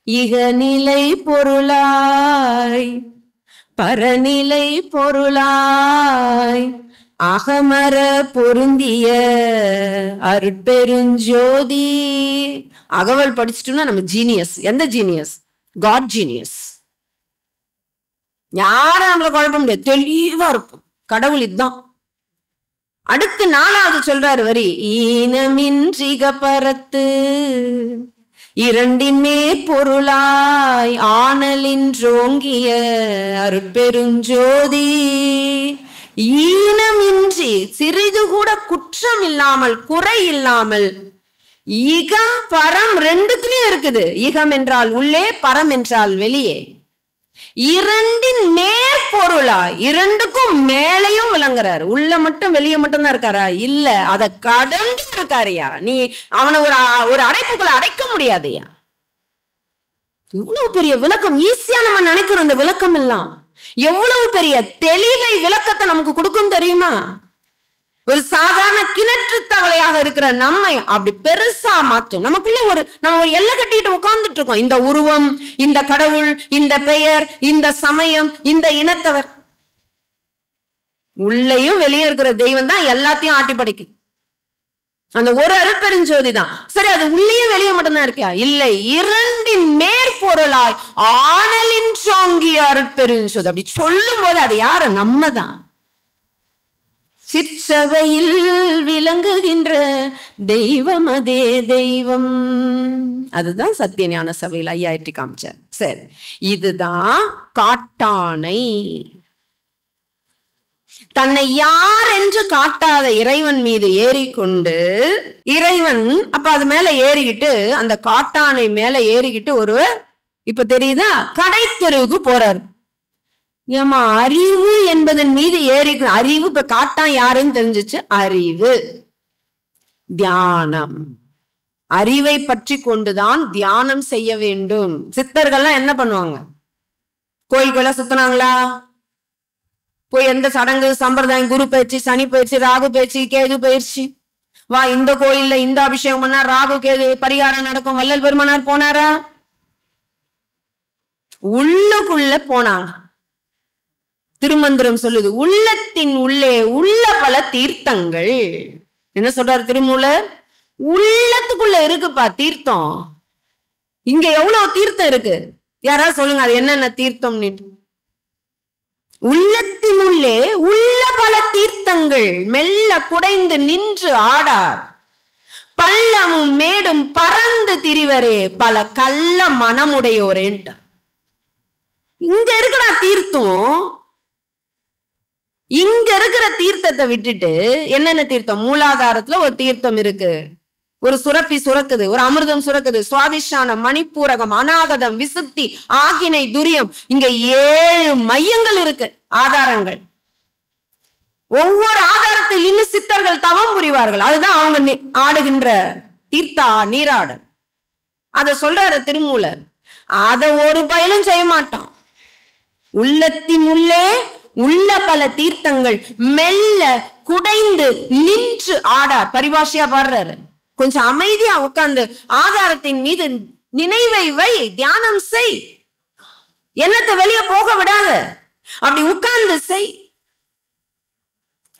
இகநிலை பொருளாய் பரநிலை பொருளாய் அகமர பொருந்திய அருட்பெருஞ்சோதி. அகவல் படிச்சுட்டோம்னா நம்ம ஜீனியஸ். எந்த ஜீனியஸ்? God genius. யாரும் நம்மள குழப்ப முடியாது, தெளிவா இருக்கும். கடவுள் இதுதான். அடுத்து 4வது சொல்றாரு வரி, ஈனமின்றிக பரத்து இரண்டின்மே பொருளாய் ஆனலின்றோங்கிய அருட்பெருஞ்சோதி. ஈனமின்றி, சிறிது கூட குற்றம் இல்லாமல், குறை இல்லாமல், இகம் பரம் ரெண்டுத்துலயும் இருக்குது. இகம் என்றால் உள்ளே, பரம் என்றால் வெளியே. இரண்டின் மேற்பொருளாய், இரண்டுக்கும் மேலையும் விளங்குறாரு. உள்ள மட்டும் வெளியே மட்டும் தான் இருக்காரா? இல்ல, அதை கடந்து இருக்காருயா. நீ அவனை ஒரு அடைப்புக்குள்ள அடைக்க முடியாதுயா. இவ்வளவு பெரிய விளக்கம். ஈஸியா நம்ம நினைக்கிறோம் இந்த விளக்கம் எல்லாம். எவ்வளவு பெரிய தெளிவை விளக்கத்தை நமக்கு கொடுக்கும் தெரியுமா? ஒரு சாதாரண கிணற்று தவளையாக இருக்கிற நம்மை அப்படி பெருசா மாற்றும். நமக்குள்ள நம்ம ஒரு எல்லை கட்டிட்டு உட்கார்ந்துட்டு இருக்கோம். இந்த உருவம், இந்த கடவுள், இந்த பெயர், இந்த சமயம், இந்த இனத்தவர். உள்ளேயும் வெளியே இருக்கிற தெய்வம் தான் எல்லாத்தையும் ஆட்டி படைக்கும். அந்த ஒரு அருட்பெருஞ்சோதி தான். சரி, அது உள்ளேயும் வெளியே மட்டும்தான் இருக்கியா? இல்லை, இரண்டின் மேற்பொருளாய் ஆனலின்றோங்கிய அருட்பெருஞ்சோதி. அப்படி சொல்லும் போது அது யாரு? நம்ம தான். சிற்சபையில் விளங்குகின்ற தெய்வம் அதே தெய்வம். அதுதான் சத்திய ஞான சபையில் ஐயாயிரத்தி காமிச்சார். சரி, இதுதான் காட்டானை. தன்னை யார் என்று காட்டாத இறைவன் மீது ஏறிக்கொண்டு, இறைவன் அப்ப அது மேல ஏறிக்கிட்டு, அந்த காட்டானை மேல ஏறிக்கிட்டு இப்ப தெரியுதா, கடை தெருவுக்கு போறாரு. ஏமா, அறிவு என்பதன் மீது ஏறி, அறிவு இப்ப காட்டான் யாருன்னு தெரிஞ்சிச்சு. அறிவு, தியானம். அறிவை பற்றி கொண்டுதான் தியானம் செய்ய வேண்டும். சித்தர்கள்லாம் என்ன பண்ணுவாங்க? கோயில்களை சுத்தினாங்களா? போய் எந்த சடங்கு சம்பிரதாயம், குரு பயிற்சி, சனி பயிற்சி, ராகு பயிற்சி, கேது பயிற்சி, வா இந்த கோயில்ல இந்த அபிஷேகம் பண்ணா ராகு கேது பரிகாரம் நடக்கும், வள்ளல் பெருமானார் போனாரா? உள்ளுக்குள்ள போனாங்க. திருமந்திரம் சொல்லுது, உள்ளத்தின் உள்ளே உள்ள பல தீர்த்தங்கள். என்ன சொல்றாரு திருமூலர்? உள்ளத்துக்குள்ள இருக்குப்பா தீர்த்தம். இங்க எவ்வளவு தீர்த்தம் இருக்கு? யாராவது சொல்லுங்க, அது என்னென்ன தீர்த்தம்? உள்ளத்தின் உள்ளே உள்ள பல தீர்த்தங்கள் மெல்ல குடைந்து நின்று ஆடார். பள்ளமும் மேடும் பறந்து திரிவரே பல கள்ள மனமுடையோரேன்ட்ட. இங்க இருக்கிற தீர்த்தம், இங்க இருக்கிற தீர்த்தத்தை விட்டுட்டு என்னென்ன தீர்த்தம்? மூலாதாரத்துல ஒரு தீர்த்தம் இருக்கு, ஒரு சுரப்பி சுரக்குது, ஒரு அமிர்தம் சுரக்குது, சுவாதிஷ்டானம், மணிப்பூரகம், அநாகதம், விசுத்தி, ஆகினை, துரியம். இங்க 7 மையங்கள் இருக்கு, ஆதாரங்கள். ஒவ்வொரு ஆதாரத்தில் இன்னும் சித்தர்கள் தவம் புரிவார்கள். அதுதான் அவங்க ஆடுகின்ற தீர்த்தா நீராடல். அத சொல்றாரு திருமூலர். அத ஒரு பயனும் செய்ய மாட்டான். உள்ளத்தின் உள்ளே உள்ள பல தீர்த்தங்கள் மெல்ல குடைந்து நின்று ஆடார். பரிபாஷையா பாடுறாரு. கொஞ்சம் அமைதியா உட்கார்ந்து ஆதாரத்தின் மீது நினைவை வை, தியானம் செய், எண்ணத்தை வெளியே போக விடாத, அப்படி உட்கார்ந்து செய்.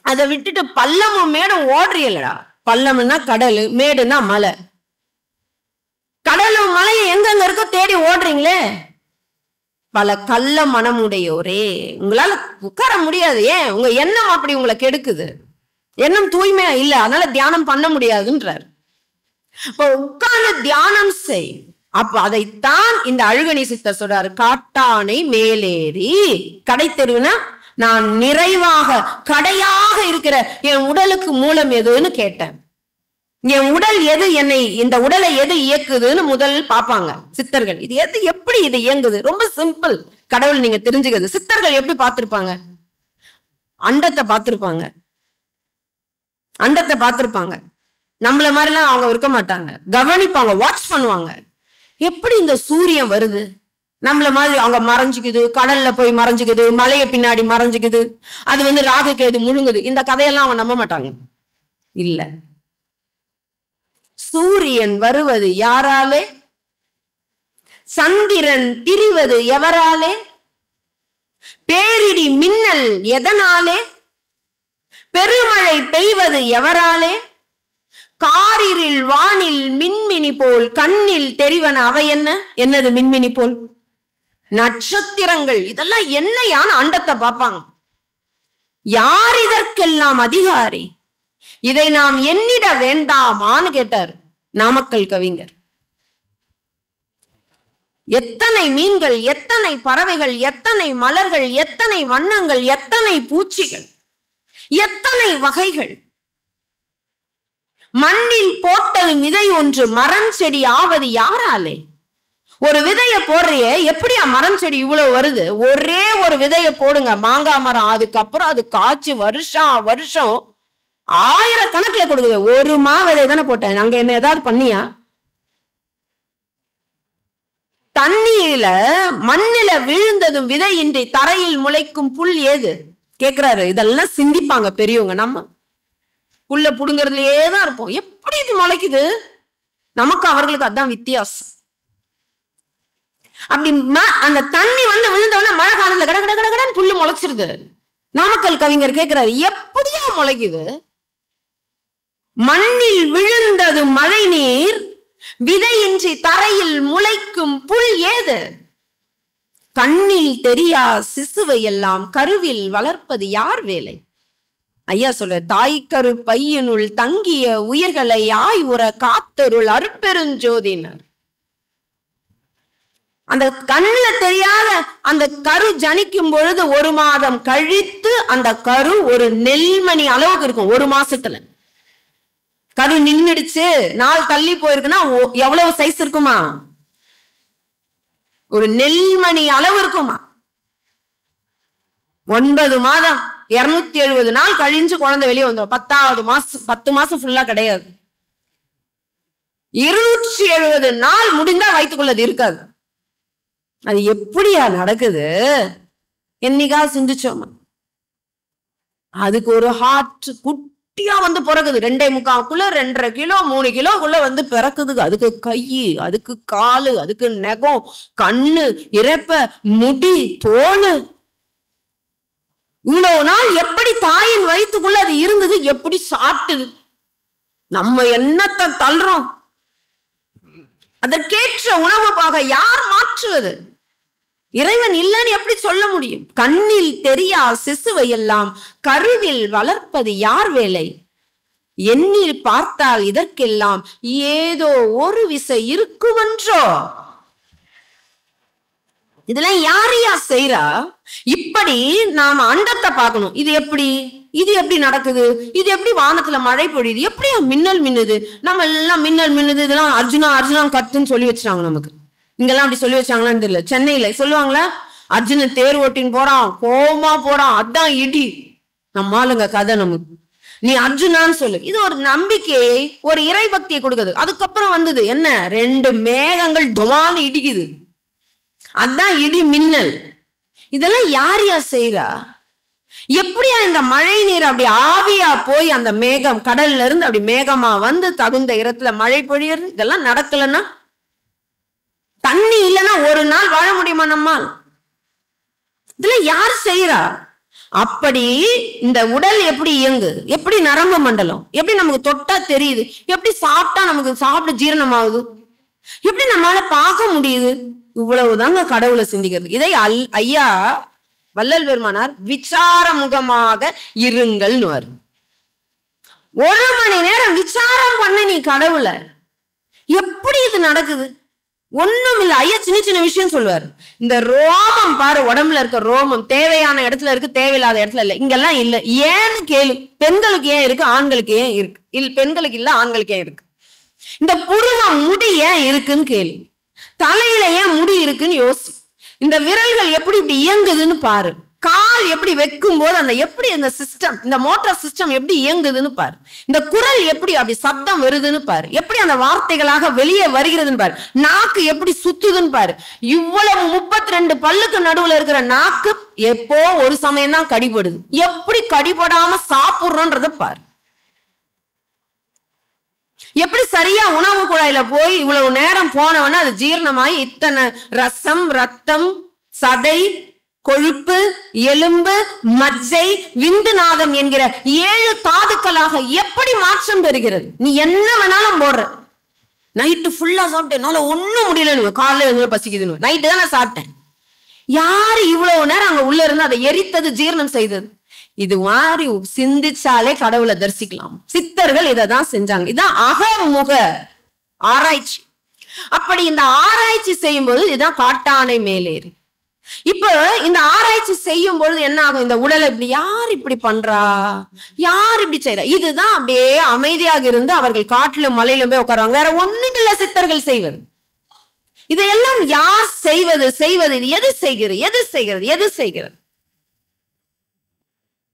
அதை விட்டுட்டு பள்ளமும் மேடும் ஓடுறீங்களா? பள்ளம்னா கடல், மேடுனா மலை. கடலும் மலையும் எங்கெங்க இருக்கோ தேடி ஓடுறீங்களே. பல கள்ள மனமுடையோரே, உங்களால உட்கார முடியாது. ஏன்? உங்க எண்ணம் அப்படி உங்களை கெடுக்குது. எண்ணம் தூய்மையா இல்ல, அதனால தியானம் பண்ண முடியாதுன்றார். இப்போ உட்கார்ந்து தியானம் செய். அப்ப அதைத்தான் இந்த அழுகணி சித்தர் சொல்றாரு. காட்டானை மேலேறி, கடை தெருவுனா நான் நிறைவாக கடையாக இருக்கிற என் உடலுக்கு மூலம் எதுன்னு கேட்டேன். என் உடல் எது, என்னை இந்த உடலை எது இயக்குதுன்னு முதல் பார்ப்பாங்க சித்தர்கள். இது எது, எப்படி இது இயங்குது? ரொம்ப சிம்பிள். கடவுள் நீங்க தெரிஞ்சுக்கிறது. சித்தர்கள் எப்படி பார்த்திருப்பாங்க? அண்டத்தை பார்த்திருப்பாங்க, அண்டத்தை பார்த்திருப்பாங்க. நம்மள மாதிரிலாம் அவங்க இருக்க மாட்டாங்க. கவனிப்பாங்க, வாட்ச் பண்ணுவாங்க. எப்படி இந்த சூரியன் வருது? நம்மள மாதிரி அவங்க மறைஞ்சுக்குது, கடல்ல போய் மறைஞ்சுக்குது, மலைய பின்னாடி மறைஞ்சுக்குது, அது ராகு கேது முழுங்குது. இந்த கதையெல்லாம் அவங்க நம்ப மாட்டாங்க. இல்ல, சூரியன் வருவது யாராலே? சந்திரன் திரிவது எவராலே? பேரிடி மின்னல் எதனாலே? பெருமழை பெய்வது எவராலே? காரிரில் வானில் மின்மினி போல் கண்ணில் தெரிவன அவை என்ன? என்னது மின்மினி போல்? நட்சத்திரங்கள். இதெல்லாம் என்னையான அண்டத்தை பார்ப்பாங்க. யார் இதற்கெல்லாம் அதிகாரி? இதை நாம் எண்ணிட வேண்டாமான்னு கேட்டார் நாமக்கல் கவிஞர். எத்தனை மீன்கள், எத்தனை பறவைகள், எத்தனை மலர்கள், எத்தனை வண்ணங்கள், எத்தனை பூச்சிகள், எத்தனை வகைகள். மண்ணில் போட்டது விதை ஒன்று மரம் செடி ஆவது யாராலே? ஒரு விதைய போடுறிய, எப்படியா மரம் செடி இவ்வளவு வருது? ஒரே ஒரு விதைய போடுங்க, மாங்காய் மரம், அதுக்கப்புறம் அது காய்ச்சி வருஷம் ஆயிரக்கணக்கில் கொடுக்குது. ஒரு விதை தானே போட்டேன், அங்க என்ன ஏதாவது பண்ணியா? தண்ணியில மண்ணில விழுந்ததும் விதையின்றி தரையில் முளைக்கும் புல் ஏது கேக்குறாரு. இதெல்லாம் சிந்திப்பாங்க பெரியவங்க. நம்ம புல்ல புடுங்கிறதுலயே தான் இருப்போம். எப்படி இது முளைக்குது? நமக்கு அவர்களுக்கு அதான் வித்தியாசம். அப்படி அந்த தண்ணி வந்து விழுந்தவன மழை காலத்துல கட கட கடன்னு புல்லு முளைச்சிருது. நாமக்கல் கவிஞர் கேட்கிறாரு, எப்படியா முளைக்குது? மண்ணில் விழுந்தது மழை நீர், விதையின்றி தரையில் முளைக்கும் புல் ஏது? கண்ணில் தெரியா சிசுவை எல்லாம் கருவில் வளர்ப்பது யார் வேலை? ஐயா சொல்ற, தாய்க்கரு பையனுள் தங்கிய உயிர்களை ஆய்வுற காத்தருள் அருட்பெருஞ்சோதினர். அந்த கண்ணுல தெரியாத அந்த கரு ஜனிக்கும் பொழுது 1 மாதம் கழித்து அந்த கரு ஒரு நெல்மணி அளவுக்கு இருக்கும். 1 மாசத்துல கரு நின்னுடுச்சு, நாள் தள்ளி போயிருக்குன்னா எவ்வளவு சைஸ் இருக்குமா? ஒரு நெல்மணி அளவு இருக்குமா? 9 மாதம் 270 நாள் கழிஞ்சு குழந்தை வெளியே வந்துடும். 10வது மாசம் 10 மாசம் ஃபுல்லா கிடையாது. 270 நாள் முடிந்தா வயிற்றுக்குள்ளது இருக்காது. அது எப்படியா நடக்குது? என்னைக்கா சிந்திச்சோமா? அதுக்கு ஒரு ஹார்ட் குட்டியா வந்து பிறகுது. 2.25 2.5 கிலோ 3 கிலோக்குள்ள வந்து பிறக்குது. அதுக்கு கை, அதுக்கு காலு, அதுக்கு நெகம், கண்ணு, இறப்ப, முடி, தோல். இவ்வளவு நாள் எப்படி தாயின் வயிற்றுக்குள்ள அது இருந்தது? எப்படி சாப்பிட்டுது? நம்ம என்னத்தை தள்ளுறோம்? அதற்கேற்ற உணவுப்பாக யார் மாற்றுவது? இறைவன் இல்லைன்னு எப்படி சொல்ல முடியும்? கண்ணில் தெரியா சிசுவை எல்லாம் கருவில் வளர்ப்பது யார் வேலை? எண்ணில் பார்த்தால் இதற்கெல்லாம் ஏதோ ஒரு விசை இருக்குமென்றோ. இதெல்லாம் யாரையா செய்யறா? இப்படி நாம அண்டத்தை பார்க்கணும். இது எப்படி நடக்குது? இது எப்படி வானத்துல மழை பொழியுது? எப்படியா மின்னல் மின்னுது? நம்ம எல்லாம் மின்னல் மின்னுது, இதெல்லாம் அர்ஜுனா கத்துன்னு சொல்லி வச்சாங்க. நமக்கு இங்கெல்லாம் அப்படி சொல்லி வச்சாங்களான்னு தெரியல. சென்னையில சொல்லுவாங்களா, அர்ஜுனன் தேர் ஓட்டின்னு போறான், கோமா போறான், அதான் இடி. நம்ம ஆளுங்க கதை நமக்கு. நீ அர்ஜுனான்னு சொல்லு. இது ஒரு நம்பிக்கையை, ஒரு இறை பக்தியை கொடுக்குது. அதுக்கப்புறம் வந்தது என்ன? 2 மேகங்கள் துமான்னு இடிக்குது, அதான் இடி மின்னல். இதெல்லாம் யாரையா செய்யறா? எப்படியா இந்த மழை நீர் அப்படி ஆவியா போய் அந்த மேகம் கடல்ல இருந்து அப்படி மேகமா வந்து தகுந்த இடத்துல மழை பொழியறது? இதெல்லாம் நடக்கலன்னா, தண்ணி இல்லைன்னா ஒரு நாள் வாழ முடியுமா நம்மால்? இதெல்லாம் யார் செய்யறா? அப்படி இந்த உடல் எப்படி இயங்கு, எப்படி நரம்பு மண்டலம், எப்படி நமக்கு தொட்டா தெரியுது, எப்படி சாப்பிட்டா நமக்கு சாப்பிட ஜீரணம் ஆகுது, எப்படி நம்மளால பார்க்க முடியுது? இவ்வளவுதாங்க கடவுளை சிந்திக்கிறது. இதை ஐயா வள்ளல் பெருமானார் விசார முகமாக இருங்கள். 1 மணி நேரம் விசாரம் பண்ண நீ கடவுளை. எப்படி இது நடக்குது? ஒண்ணும் இல்ல. ஐயா சின்ன விஷயம் சொல்லுவாரு. இந்த ரோமம் பாரு, உடம்புல இருக்க ரோமம் தேவையான இடத்துல இருக்கு, தேவையில்லாத இடத்துல இல்ல. இங்கெல்லாம் இல்ல. ஏன்னு கேளு. பெண்களுக்கு ஏன் இருக்கு, ஆண்களுக்கு ஏன் இருக்கு? பெண்களுக்கு இல்ல, ஆண்களுக்கு ஏன் இருக்கு? இந்த புருவம் முடி ஏன் இருக்குன்னு கேளு. தலையில ஏன் முடி இருக்குன்னு யோசி. இந்த விரல்கள் எப்படி இப்படி இயங்குதுன்னு பாரு. கால் எப்படி வைக்கும் போது அந்த எப்படி இந்த சிஸ்டம், இந்த மோட்டார் சிஸ்டம் எப்படி இயங்குதுன்னு பாரு. இந்த குரல் எப்படி அப்படி சப்தம் வருதுன்னு பாரு. எப்படி அந்த வார்த்தைகளாக வெளியே வருகிறதுன்னு பாரு. நாக்கு எப்படி சுத்துதுன்னு பாரு. இவ்வளவு 32 பல்லுக்கு நடுவுல இருக்கிற நாக்கு எப்போ ஒரு சமயம் தான் கடிபடுது. எப்படி கடிபடாம சாப்பிடுறோன்றத பாரு. எப்படி சரியா உணவு குழாயில போய் இவ்வளவு நேரம் போனவன அது ஜீரணமாய் இத்தனை ரசம், ரத்தம், சதை, கொழுப்பு, எலும்பு, மஜ்ஜை, விந்துநாதம் என்கிற 7 தாதுக்களாக எப்படி மாற்றம் பெறுகிறது? நீ என்ன வேணாலும் போடுற. நைட்டு ஃபுல்லா சாப்பிட்டேன், என்னால ஒண்ணும் முடியல, காலையில பசிக்குதுன்னு. நைட்டு தான் நான் சாப்பிட்டேன். யாரு இவ்வளவு நேரம் அங்க உள்ள இருந்து அதை எரித்தது, ஜீரணம் செய்தது? இது மாதிரி சிந்திச்சாலே கடவுளை தரிசிக்கலாம். சித்தர்கள் இதைதான் செஞ்சாங்க. இதான் அகமுக ஆராய்ச்சி. அப்படி இந்த ஆராய்ச்சி செய்யும் போது இதுதான் காட்டானை மேலேறி. இப்ப இந்த ஆராய்ச்சி செய்யும் பொழுது என்ன ஆகும்? இந்த உடலை இப்படி யார் இப்படி பண்றா, யார் இப்படி செய்யறா? இதுதான் அப்படியே அமைதியாக இருந்து அவர்கள் காட்டிலும் மலையிலும் போய் உட்காருவாங்க. வேற ஒண்ணும் இல்ல சித்தர்கள் செய்வது. இதையெல்லாம் யார் செய்வது? எது செய்கிறது?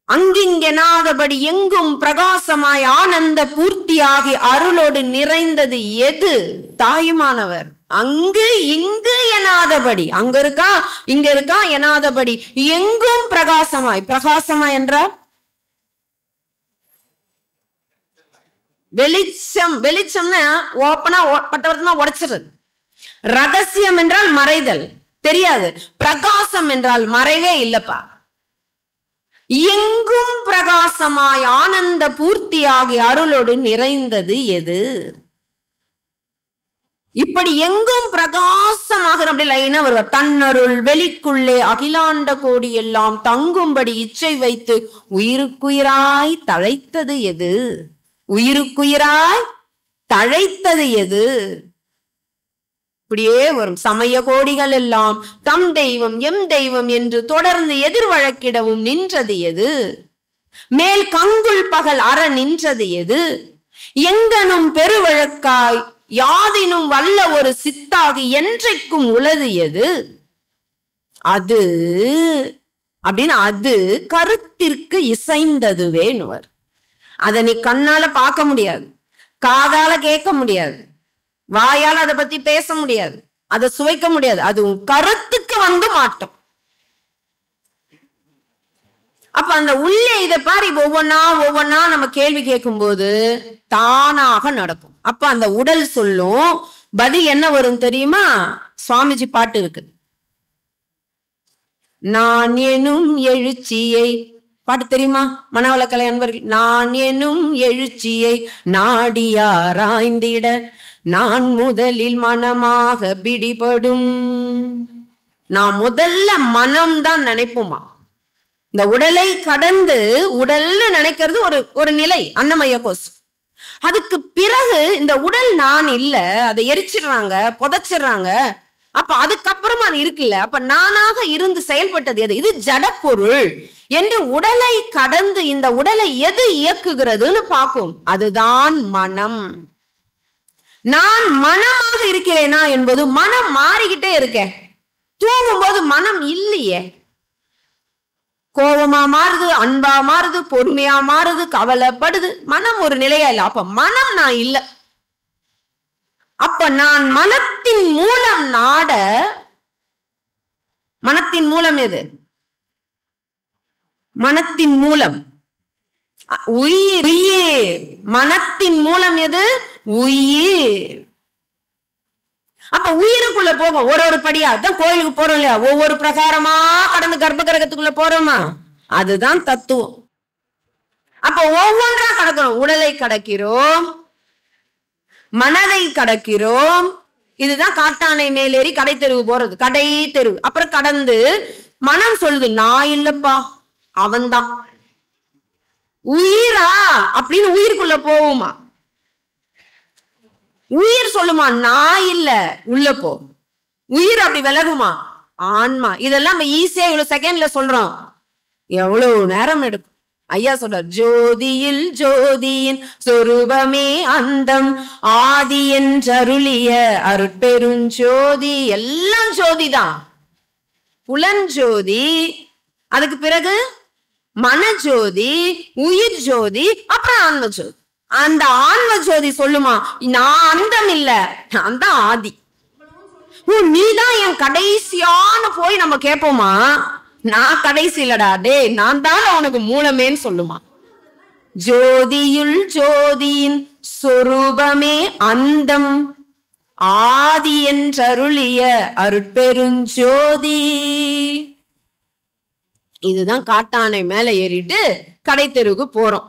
அங்கிங்கெனாதபடி எங்கும் பிரகாசமாய் ஆனந்த பூர்த்தியாகி அருளோடு நிறைந்தது எது? தாயுமானவர். அங்கு இங்கு எனாதபடி, அங்க இருக்கா இங்க இருக்கா எனாதபடி எங்கும் பிரகாசமாய். பிரகாசமாய் என்றால் வெளிச்சம். வெளிச்சம்னா ஓப்பனா பட்டவர்த்தமா உடைச்சிடுறது. ரகசியம் என்றால் மறைதல், தெரியாது. பிரகாசம் என்றால் மறைவே இல்லப்பா. எங்கும் பிரகாசமாய் ஆனந்த பூர்த்தியாகி அருளோடு நிறைந்தது எது? இப்படி எங்கும் பிரகாசமாக அப்படி லைனா வருவார். தன்னருள் வெளிக்குள்ளே அகிலாண்ட கோடி எல்லாம் தங்கும்படி இச்சை வைத்து உயிருக்குயிராய் தழைத்தது எது? உயிருக்குயிராய் தழைத்தது எது? இப்படியே வரும். சமய கோடிகள் எல்லாம் தம் தெய்வம் எம் தெய்வம் என்று தொடர்ந்து எதிர் வழக்கிடவும் நின்றது எது? மேல் கங்குள் பகல் அற நின்றது எது? எங்கனும் பெருவழக்காய் யாதினும் வல்ல ஒரு சித்தாகி என்றைக்கும் உளது எது? அது அப்படின்னு அது கருத்திற்கு இசைந்ததுவேனுவர். அதை நீ கண்ணால பார்க்க முடியாது, காதால கேட்க முடியாது, வாயால் அதை பத்தி பேச முடியாது, அதை சுவைக்க முடியாது. அது உன் கருத்துக்கு வந்து மாட்டோம். அப்ப அந்த உள்ளே இதை பாரு, ஒவ்வொன்னா நம்ம கேள்வி கேட்கும் போது தானாக நடக்கும். அப்ப அந்த உடல் சொல்லும், பதில் என்ன வரும் தெரியுமா? சுவாமிஜி பாட்டு இருக்கு, நான் எனும் எழுச்சியை. பாட்டு தெரியுமா? மனவளக்கலை அன்பர்கள். நான் எனும் எழுச்சியை நாடியாராய்ந்திட நான் முதலில் மனமாக பிடிபடும். நான் முதல்ல மனம்தான் நினைப்போமா. இந்த உடலை கடந்து உடல்னு நினைக்கிறது ஒரு நிலை, அன்னமய கோஷம். அதுக்கு பிறகு இந்த உடல் நான் இல்ல, அதை எரிச்சிடுறாங்க, புதைச்சிடுறாங்க. அப்ப அதுக்கப்புறமா அது இருக்குல்ல, அப்ப நானாக இருந்து செயல்பட்டது எது? இது ஜட பொருள் என்று உடலை கடந்து இந்த உடலை எது இயக்குகிறதுன்னு பார்க்கும். அதுதான் மனம். நான் மனமாக இருக்கிறேனா என்பது, மனம் மாறிக்கிட்டே இருக்கேன். தூங்கும் போது மனம் இல்லையே, கோபமா மாறுது, அன்பா மாறுது, பொறுமையா மாறுது, கவலைப்படுது. மனம் ஒரு நிலையா இல்ல. அப்ப மனம் நான் இல்ல. அப்ப நான் மனத்தின் மூலம் நாட. மனத்தின் மூலம் எது? மனத்தின் மூலம் உயிர். மனத்தின் மூலம் எது? உயிர். அப்ப உயிருக்குள்ள போகும் ஒரு படியா. அதான் கோயிலுக்கு போறோம் இல்லையா, ஒவ்வொரு பிரகாரமா கடந்து கர்ப்ப கிரகத்துக்குள்ள போறோமா, அதுதான் தத்துவம். அப்ப ஒவ்வொன்றா கடக்கிறோம். உடலை கடக்கிறோம், மனதை கடக்கிறோம். இதுதான் காட்டானை மேலேறி கடை தெருவு போறது. கடை தெருவு அப்புறம் கடந்து மனம் சொல்லுது, நான் இல்லப்பா, அவன்தான். உயிரா அப்படின்னு உயிருக்குள்ள போகுமா? உயிர் சொல்லுமா, நான் இல்ல, உள்ள போ. உயிர் அப்படி விலகுமா? ஆன்மா. இதெல்லாம் ஈஸியா இவ்வளவு செகண்ட்ல சொல்றோம், எவ்வளவு நேரம் எடுக்கும். ஐயா சொல்றார், ஜோதியில் ஜோதியின் சொரூபமே அந்தம் ஆதி என்றருளிய அருட்பெருஞ்சோதி. எல்லாம் ஜோதிதான். புலன்ஜோதி, அதுக்கு பிறகு மனஜோதி, உயிர் ஜோதி, அப்புறம் ஆன்ம ஜோதி. அந்த ஆன்ம ஜோதி சொல்லுமா, நான் அந்தம் இல்ல, நான் தான் ஆதி. நீதான் என் கடைசியான போய் நம்ம கேட்போமா, நான் கடைசி இல்லடா, டே நான் தான் உனக்கு மூலமேன்னு சொல்லுமா. ஜோதியுள் ஜோதியின் சொரூபமே அந்தம் ஆதி என்றருளிய அருட்பெருஞ்சோதி. இதுதான் காட்டானை மேல ஏறிட்டு கடை தெருவுக்கு போறோம்.